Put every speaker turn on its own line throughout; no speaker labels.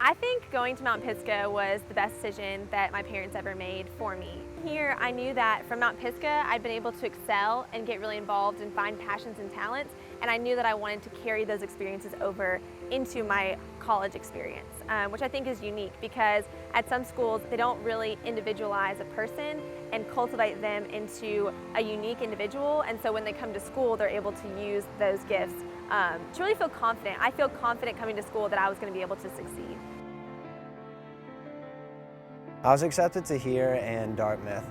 I think going to Mount Pisgah was the best decision that my parents ever made for me. Here, I knew that from Mount Pisgah, I'd been able to excel and get really involved and find passions and talents, and I knew that I wanted to carry those experiences over into my college experience, which I think is unique because at some schools, they don't really individualize a person and cultivate them into a unique individual, and so when they come to school, they're able to use those gifts to really feel confident. I feel confident coming to school that I was going to be able to succeed.
I was accepted to here and Dartmouth.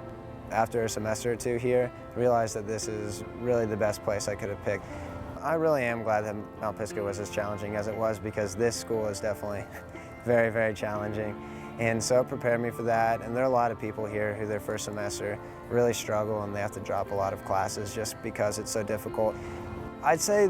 After a semester or two here, I realized that this is really the best place I could have picked. I really am glad that Mount Pisgah was as challenging as it was because this school is definitely very, very challenging. And so it prepared me for that. And there are a lot of people here who their first semester really struggle and they have to drop a lot of classes just because it's so difficult. I'd say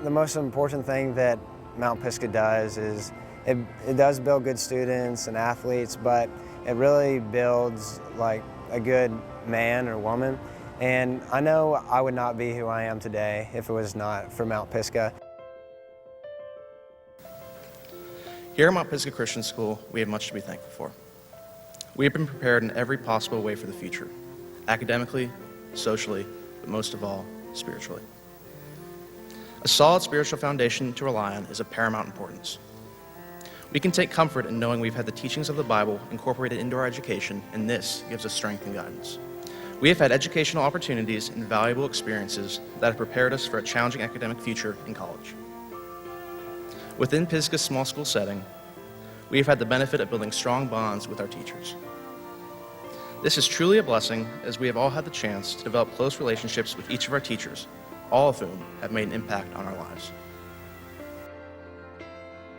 the most important thing that Mount Pisgah does is it does build good students and athletes, but it really builds like a good man or woman. And I know I would not be who I am today if it was not for Mount Pisgah.
Here at Mount Pisgah Christian School, we have much to be thankful for. We have been prepared in every possible way for the future, academically, socially, but most of all, spiritually. A solid spiritual foundation to rely on is of paramount importance. We can take comfort in knowing we've had the teachings of the Bible incorporated into our education, and this gives us strength and guidance. We have had educational opportunities and valuable experiences that have prepared us for a challenging academic future in college. Within Pisgah's small school setting, we have had the benefit of building strong bonds with our teachers. This is truly a blessing as we have all had the chance to develop close relationships with each of our teachers, all of whom have made an impact on our lives.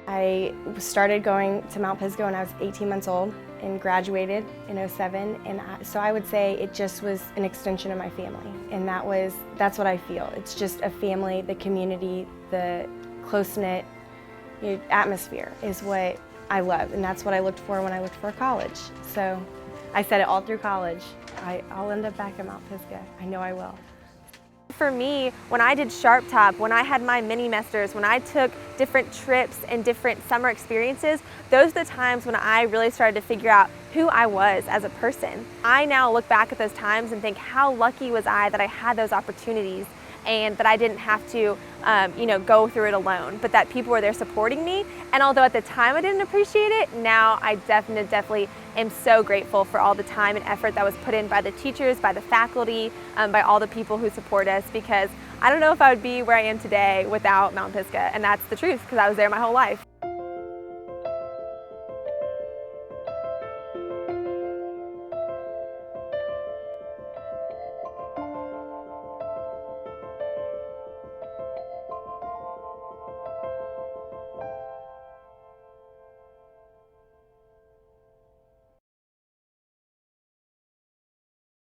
I started going to Mount Pisgah when I was 18 months old and graduated in '07, and so I would say it just was an extension of my family, and that's what I feel. It's just a family, the community, the close-knit atmosphere is what I love, and that's what I looked for when I looked for college. So I said it all through college. I'll end up back at Mount Pisgah. I know I will.
For me, when I did Sharp Top, when I had my mini-mesters, when I took different trips and different summer experiences, those are the times when I really started to figure out who I was as a person. I now look back at those times and think, how lucky was I that I had those opportunities and that I didn't have to go through it alone, but that people were there supporting me. And although at the time I didn't appreciate it, now I definitely am so grateful for all the time and effort that was put in by the teachers, by the faculty, by all the people who support us, because I don't know if I would be where I am today without Mount Pisgah, and that's the truth, because I was there my whole life.